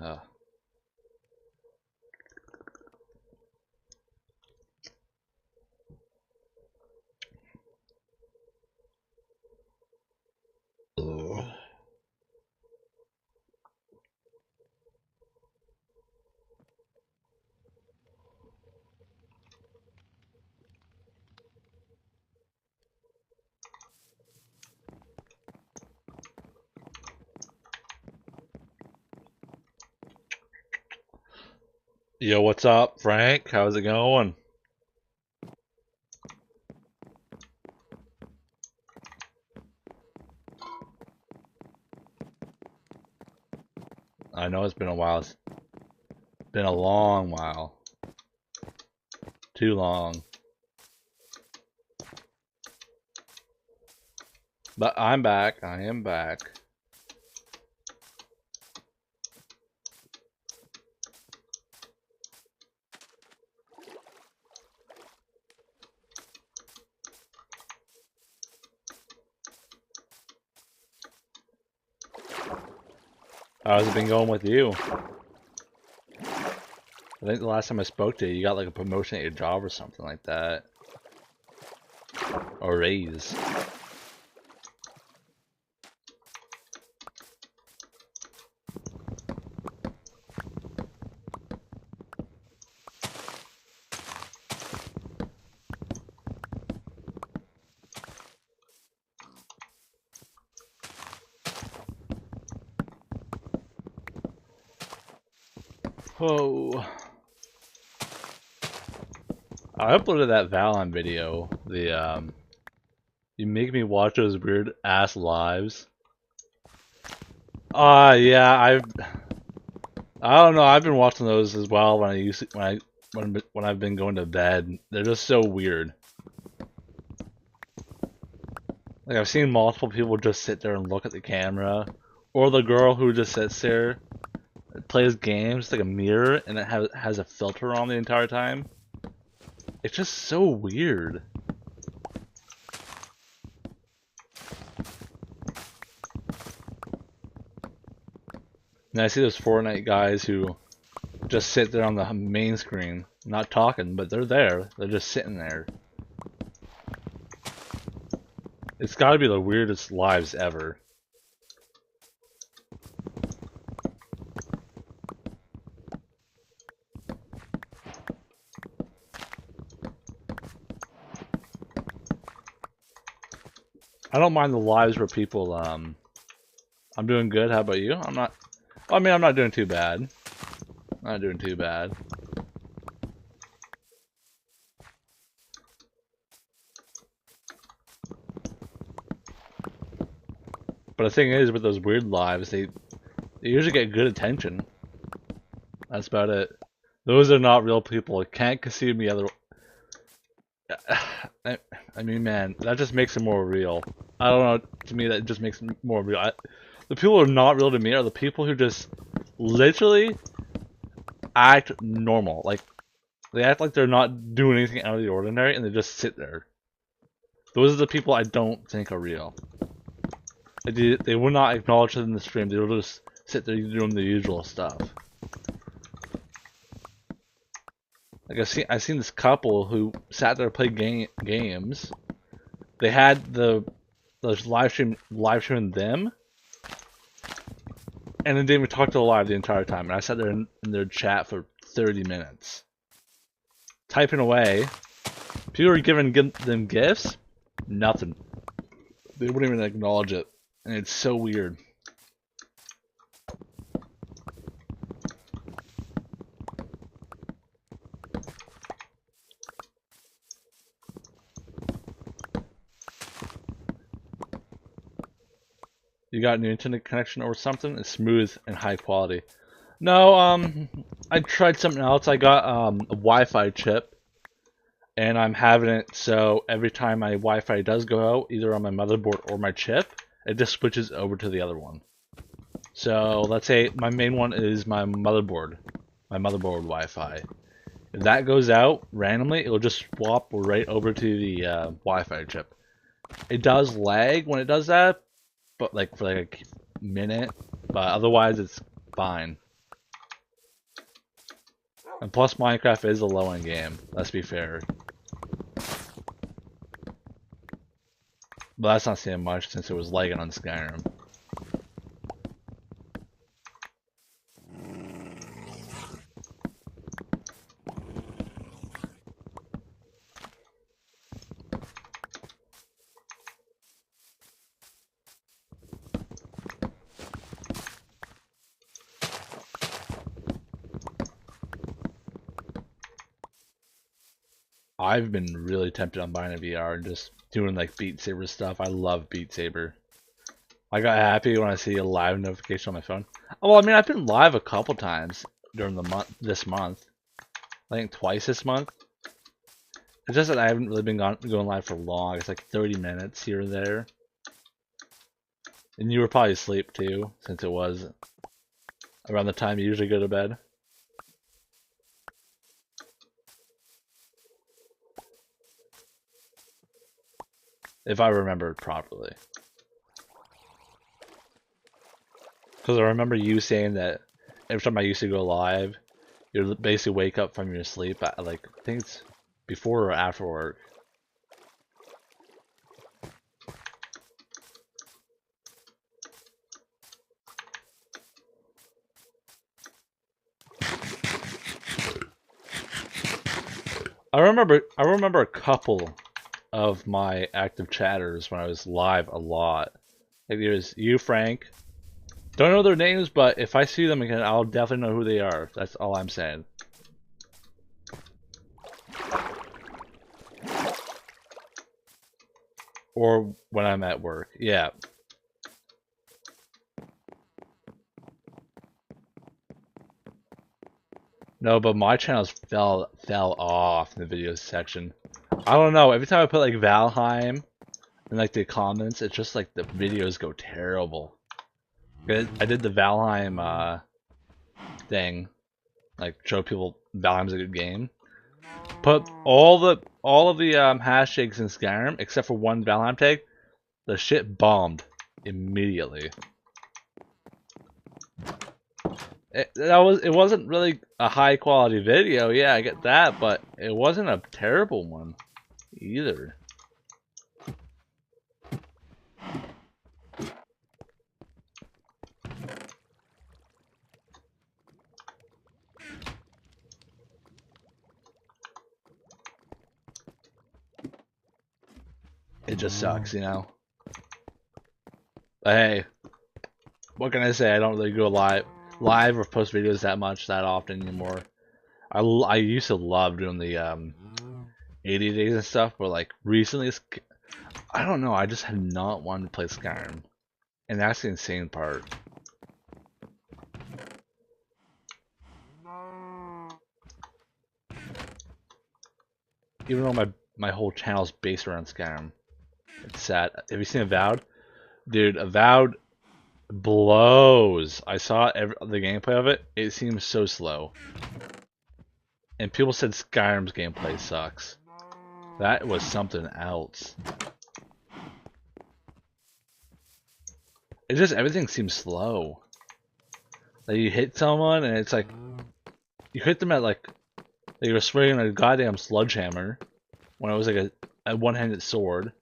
uh. Yo, what's up, Frank? How's it going? I know it's been a while. It's been a long while. Too long. But I'm back. I am back. How's it been going with you? I think the last time I spoke to you, you got like a promotion at your job or something like that. Or a raise. Whoa. I uploaded that Valheim video. You make me watch those weird ass lives. Yeah, I don't know. I've been watching those as well when I've been going to bed. They're just so weird. Like I've seen multiple people just sit there and look at the camera, or the girl who just sits there, plays games like a mirror, and it has a filter on the entire time. It's just so weird. And I see those Fortnite guys who just sit there on the main screen, not talking, but they're there. They're just sitting there. It's gotta be the weirdest lives ever. I don't mind the lives where people, I'm doing good. How about you? I'm not doing too bad. Not doing too bad. But the thing is, with those weird lives, they usually get good attention. That's about it. Those are not real people. It can't conceive me other. I mean, man, that just makes it more real. I don't know. To me, that just makes it more real. The people who are not real to me are the people who just literally act normal. Like, they act like they're not doing anything out of the ordinary, and they just sit there. Those are the people I don't think are real. They will not acknowledge it in the stream. They will just sit there doing the usual stuff. Like I've seen this couple who sat there and played games. They had the live streaming them, and then they didn't even talk to the live the entire time. And I sat there in their chat for 30 minutes, typing away. People were giving them gifts, nothing. They wouldn't even acknowledge it, and it's so weird. You got a new internet connection or something? It's smooth and high quality. No, I tried something else. I got a Wi-Fi chip, and I'm having it so every time my Wi-Fi does go out, either on my motherboard or my chip, it just switches over to the other one. So let's say my main one is my motherboard Wi-Fi. If that goes out randomly, it'll just swap right over to the Wi-Fi chip. It does lag when it does that, but like for like a minute, but otherwise it's fine. And plus Minecraft is a low-end game, let's be fair. But that's not saying much since it was lagging on Skyrim. I've been really tempted on buying a VR and just doing like Beat Saber stuff. I love Beat Saber. I got happy when I see a live notification on my phone. Well, I mean, I've been live a couple times during the this month. I think twice this month. It's just that I haven't really been going live for long. It's like 30 minutes here and there. And you were probably asleep too, since it was around the time you usually go to bed. If I remember properly. Because I remember you saying that every time I used to go live, you'd basically wake up from your sleep at like, I think it's before or after work. I remember a couple of my active chatters when I was live a lot. Like there's you, Frank. Don't know their names, but if I see them again, I'll definitely know who they are. That's all I'm saying. Or when I'm at work, yeah. No, but my channels fell off in the videos section. I don't know. Every time I put like Valheim in like the comments, it's just like the videos go terrible. I did the Valheim thing, like show people Valheim's a good game. Put all of the hashtags in Skyrim except for one Valheim tag. The shit bombed immediately. It wasn't really a high quality video, yeah, I get that, but it wasn't a terrible one either. It just sucks, you know. But hey, what can I say? I don't really go live or post videos that often anymore. I used to love doing the 80 days and stuff, but like recently, I don't know. I just have not wanted to play Skyrim, and that's the insane part. Even though my whole channel's based around Skyrim, it's sad. Have you seen Avowed? Dude, Avowed blows. I saw the gameplay of it. It seems so slow. And people said Skyrim's gameplay sucks. That was something else. It's just everything seems slow. Like you hit someone and it's like you hit them at like they were swinging a goddamn sledgehammer when it was like a one-handed sword.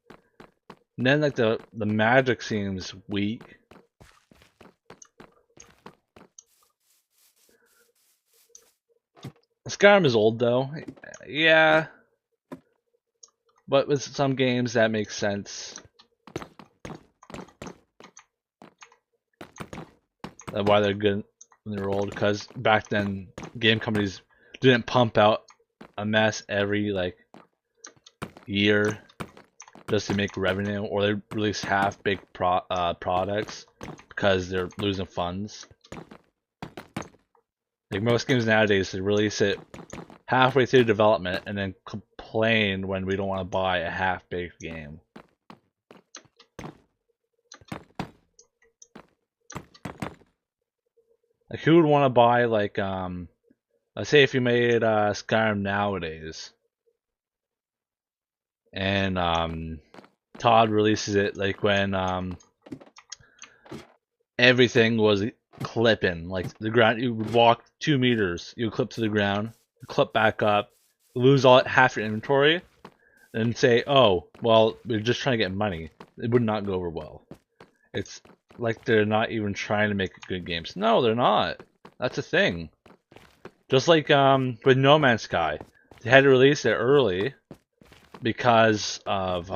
And then like the magic seems weak. Skyrim is old though, yeah, but with some games that makes sense. That's why they're good when they're old, because back then game companies didn't pump out a mess every like year. just to make revenue, or they release half-baked products because they're losing funds. Like most games nowadays, they release it halfway through development and then complain when we don't want to buy a half-baked game. Like who would want to buy like let's say if you made Skyrim nowadays and Todd releases it like when everything was clipping, like the ground, you would walk 2 meters, you would clip to the ground, clip back up, lose half your inventory, and say, oh, well, we're just trying to get money. It would not go over well. It's like they're not even trying to make good games. No, they're not. That's a thing. Just like with No Man's Sky, they had to release it early because of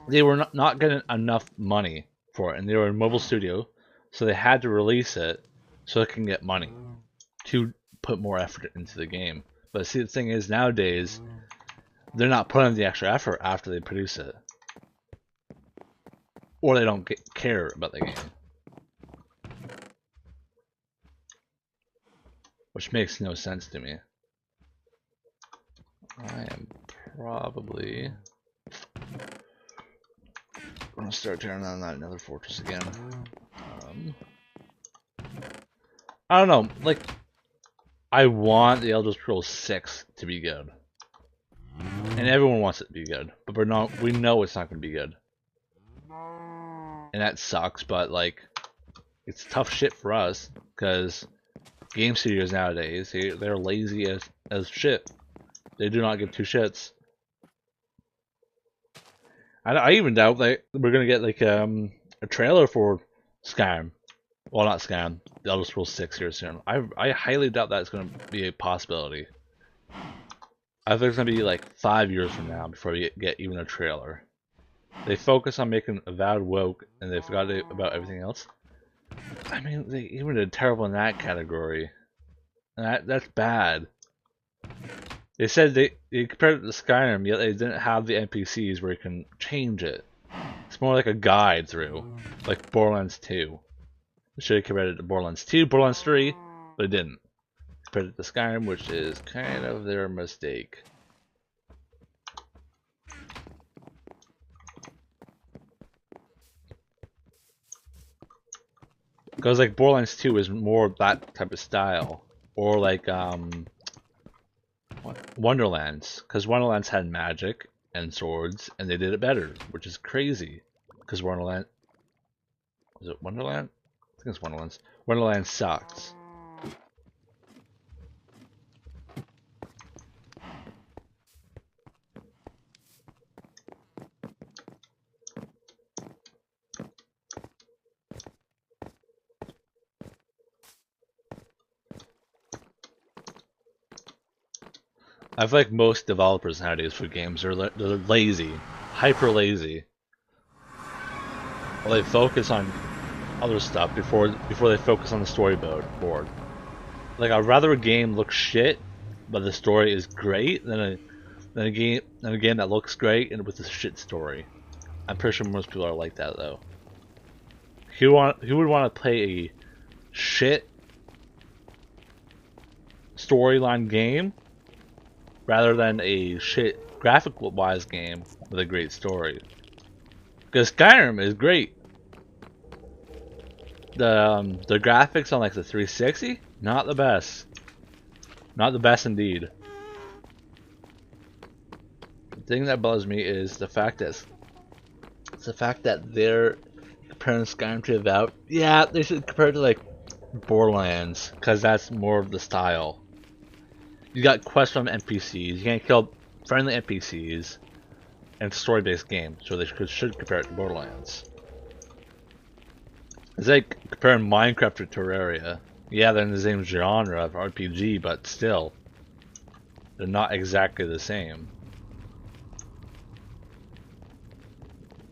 they were not getting enough money for it, and they were a mobile studio, so they had to release it so it can get money to put more effort into the game. But see, the thing is, nowadays they're not putting the extra effort after they produce it, or they don't care about the game, which makes no sense to me. I am probably gonna start tearing down that Nether Fortress again. I don't know, like, I want the Elder Scrolls 6 to be good. And everyone wants it to be good, but we know it's not going to be good. And that sucks, but like, it's tough shit for us, because game studios nowadays, they're lazy as shit. They do not give two shits. I even doubt that we're going to get like a trailer for Skyrim. Well, not Skyrim, the Elder Scrolls 6 here soon. I highly doubt that's going to be a possibility. I think it's going to be like 5 years from now before we get even a trailer. They focus on making Avowed woke, and they forgot about everything else. I mean, they even did terrible in that category. And that's bad. They said they compared it to Skyrim, yet they didn't have the NPCs where you can change it. It's more like a guide through, like Borderlands 2. They should have compared it to Borderlands 2, Borderlands 3, but it didn't. Compared it to Skyrim, which is kind of their mistake. Because like Borderlands 2 is more that type of style, or like Wonderlands, because Wonderlands had magic and swords, and they did it better, which is crazy. Because Wonderland, was it Wonderland? I think it's Wonderlands. Wonderland sucks. I feel like most developers nowadays for games they're lazy, hyper lazy. Well, they focus on other stuff before they focus on the storyboard. Like I'd rather a game look shit, but the story is great than a game that looks great and with a shit story. I'm pretty sure most people are like that though. Who would want to play a shit storyline game rather than a shit graphic-wise game with a great story? Because Skyrim is great. The graphics on like the 360, not the best. Not the best indeed. The thing that bothers me is the fact that they're comparing Skyrim to Avowed. Yeah, they should compare it to like Borderlands, because that's more of the style. You got quests from NPCs. You can't kill friendly NPCs, and it's a story-based game, so they should compare it to Borderlands. It's like comparing Minecraft to Terraria. Yeah, they're in the same genre of RPG, but still, they're not exactly the same.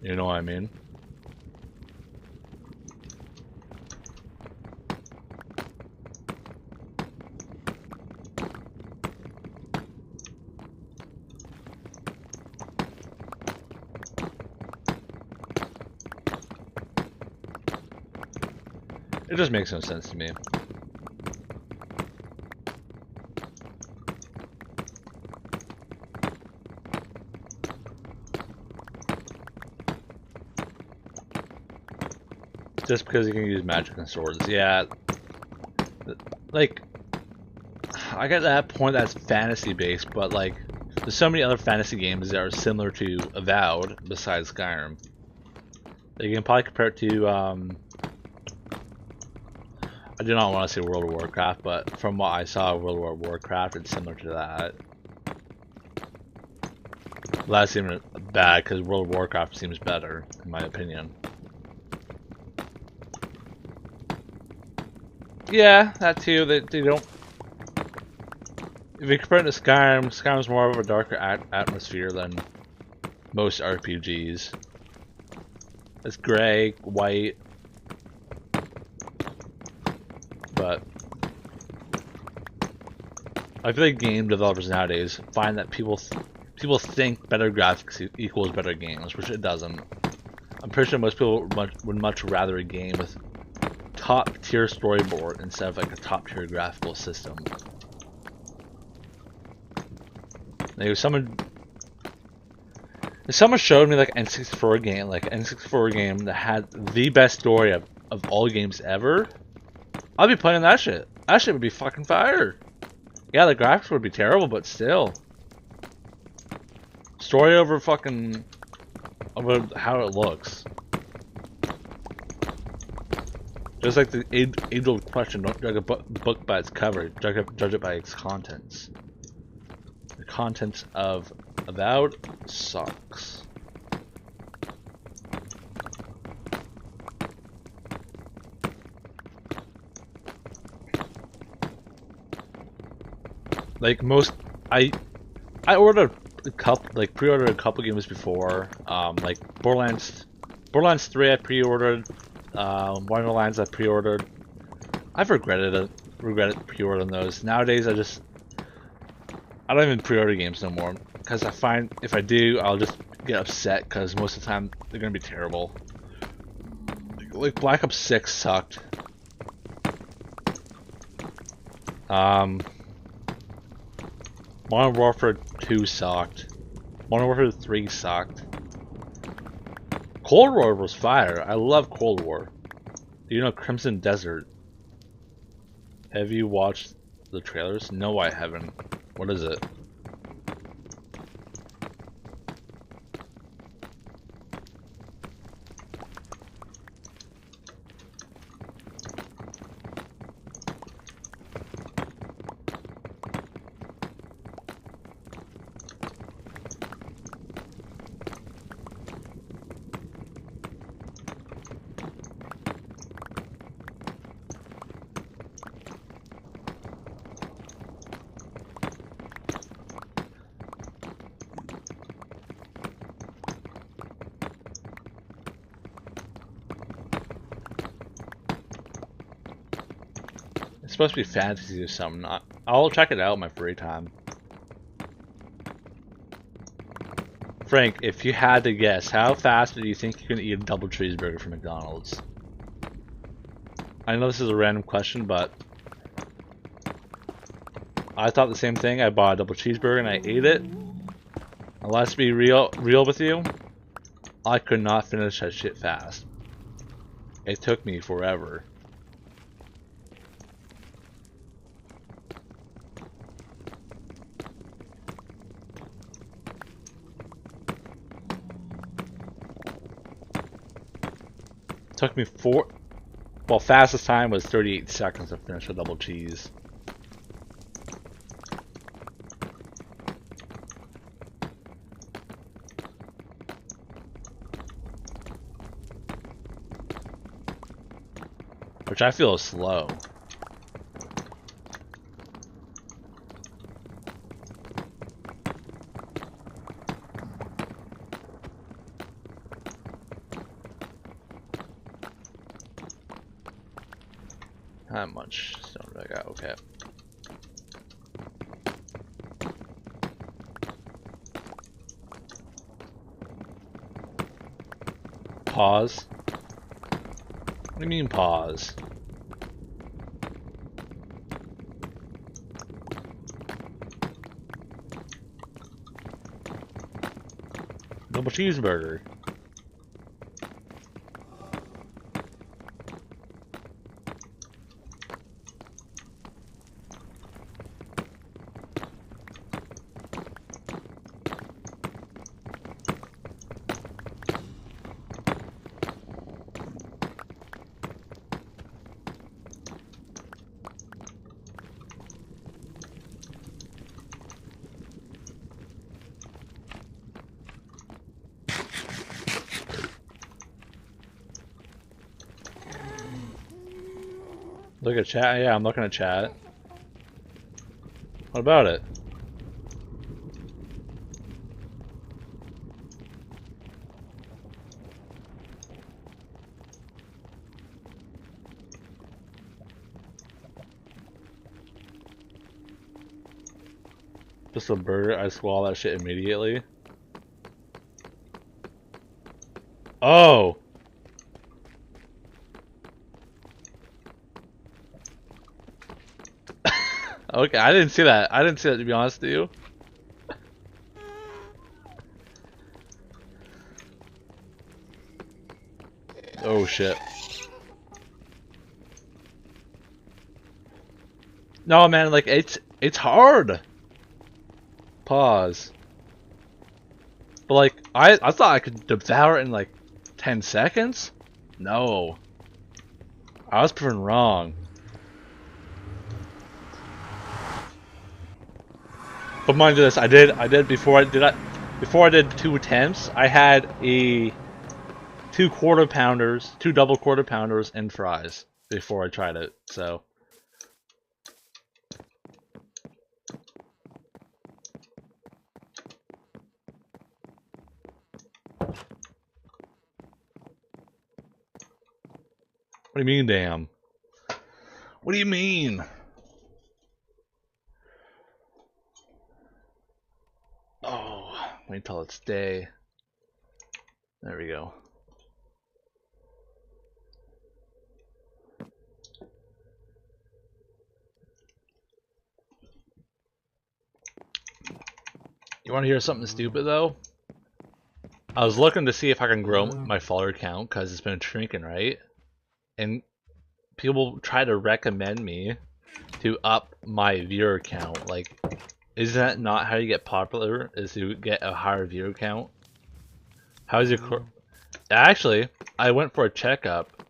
You know what I mean? just makes no sense to me. Just because you can use magic and swords. Yeah. Like, I get that point that's fantasy based, but like, there's so many other fantasy games that are similar to Avowed besides Skyrim. You can probably compare it to, I do not want to say World of Warcraft, but from what I saw of World of Warcraft, it's similar to that. Well, that's even bad, because World of Warcraft seems better, in my opinion. Yeah, that too. They don't. If you compare it to Skyrim, Skyrim's more of a darker atmosphere than most RPGs. It's gray, white, but I feel like game developers nowadays find that people think better graphics equals better games, which it doesn't. I'm pretty sure most people would much rather a game with top tier storyboard instead of like a top tier graphical system. Like if someone showed me like N64 game, that had the best story of all games ever, I'd be playing that shit. That shit would be fucking fire. Yeah, the graphics would be terrible, but still. Story over fucking over how it looks. Just like the age-old question, don't judge a book by its cover, judge it by its contents. The contents of Avowed sucks. Like most, I ordered a couple, like pre-ordered a couple games before, like Borderlands 3 I pre-ordered. Wonderlands I pre-ordered. I've regretted pre-ordering those. Nowadays I don't even pre-order games no more, because I find if I do, I'll just get upset because most of the time they're gonna be terrible. Like Black Ops 6 sucked. Modern Warfare 2 sucked. Modern Warfare 3 sucked. Cold War was fire. I love Cold War. Do you know Crimson Desert? Have you watched the trailers? No, I haven't. What is it? It's supposed to be fantasy or something. I'll check it out in my free time. Frank, if you had to guess, how fast do you think you can eat a double cheeseburger from McDonald's? I know this is a random question, but I thought the same thing. I bought a double cheeseburger and I ate it. And let's be real with you. I could not finish that shit fast. It took me forever. Took me fastest time was 38 seconds to finish a double cheese. Which I feel is slow. How much stone do I got? Okay. Pause? What do you mean pause? Double cheeseburger. Look at chat. Yeah, I'm looking at chat. What about it? Just a burger. I swallow that shit immediately. Oh! Okay, I didn't see that. I didn't see that, to be honest with you. Oh shit. No, man, like it's hard. Pause. But like I thought I could devour it in like 10 seconds? No. I was proven wrong. But mind you this, I did before I did 2 attempts, I had a 2 quarter pounders, 2 double quarter pounders and fries before I tried it. So what do you mean, damn? What do you mean? Oh, wait until it's day. There we go. You want to hear something stupid though? I was looking to see if I can grow my follower count because it's been shrinking, right? And people try to recommend me to up my viewer count. Like, is that not how you get popular? Is to get a higher viewer count? How's your? Actually, I went for a checkup.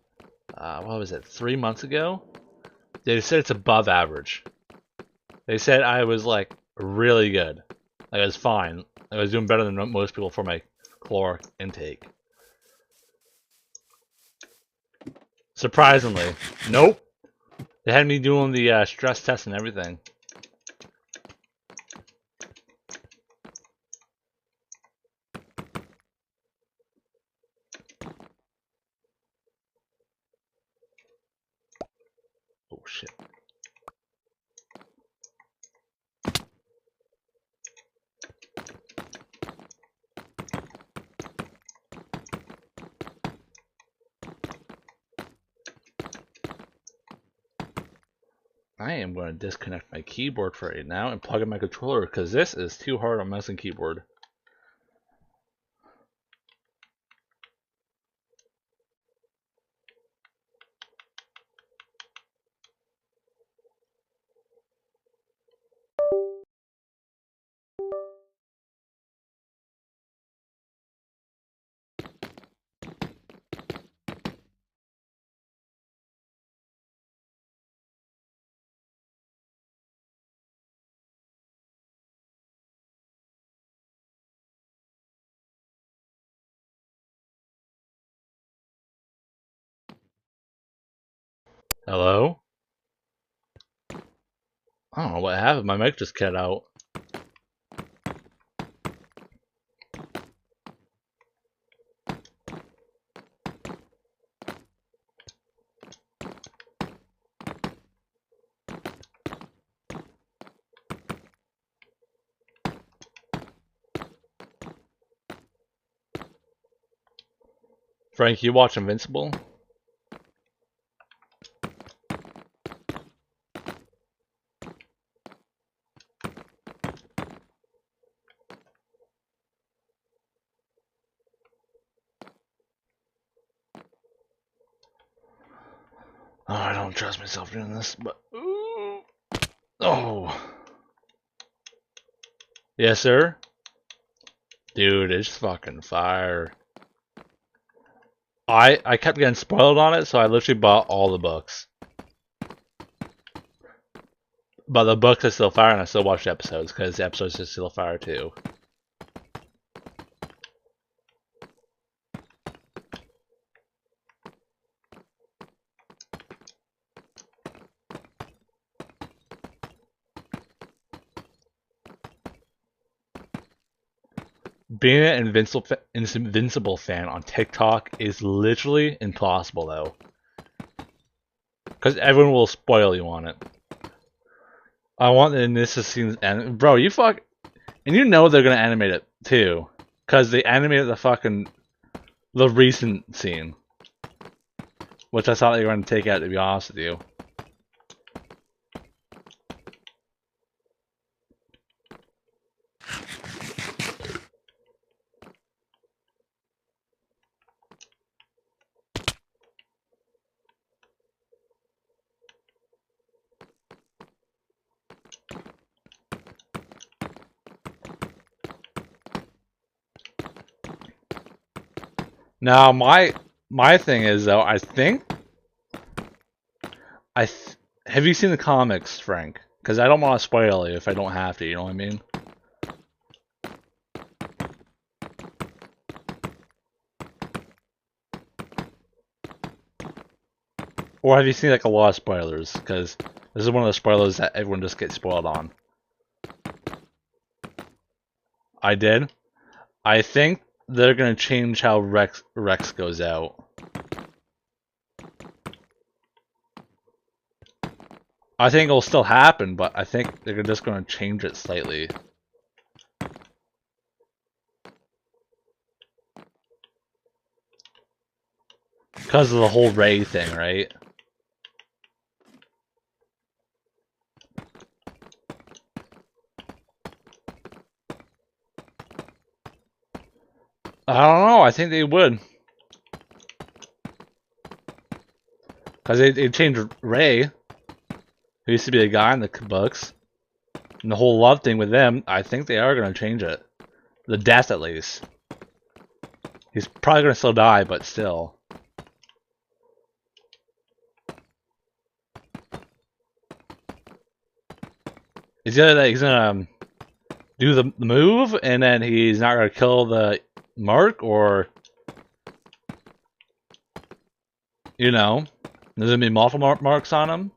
What was it? 3 months ago. They said it's above average. They said I was like really good. Like I was fine. I was doing better than most people for my caloric intake. Surprisingly, nope. They had me doing the stress test and everything. Oh shit. I am going to disconnect my keyboard for right now and plug in my controller because this is too hard on mouse and keyboard. Hello? I don't know what happened. My mic just cut out. Frank, you watch Invincible? Oh, I don't trust myself doing this, but ooh. Oh. Yes, sir. Dude, it's fucking fire. I kept getting spoiled on it, so I literally bought all the books. But the books are still fire, and I still watch the episodes because the episodes are still fire too. Being an Invincible fan on TikTok is literally impossible though, because everyone will spoil you on it. I want the Nissa scenes, and bro, you fuck, and you know they're gonna animate it too, because they animated the recent scene, which I thought they were gonna take out. To be honest with you. Now my thing is though, have you seen the comics, Frank? Because I don't want to spoil you if I don't have to. You know what I mean? Or have you seen like a lot of spoilers? Because this is one of the spoilers that everyone just gets spoiled on. I did. I think they're gonna change how Rex goes out. I think it'll still happen, but I think they're just gonna change it slightly. Because of the whole Ray thing, right? I don't know, I think they would. Because they changed Ray, who used to be a guy in the books. And the whole love thing with them, I think they are going to change it. The death, at least. He's probably going to still die, but still. He's gonna do the move, and then he's not going to kill the mark, or... You know, there's going to be multiple marks on him.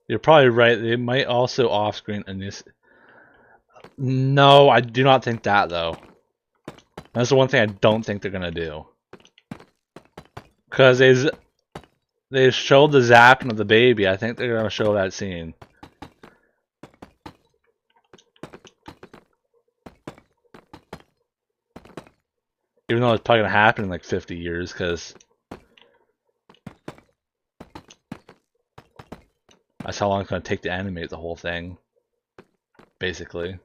You're probably right. They might also off-screen in this. No, I do not think that, though. That's the one thing I don't think they're gonna do. Because they showed the zapping of the baby. I think they're gonna show that scene. Even though it's probably gonna happen in like 50 years, because that's how long it's gonna take to animate the whole thing. Basically.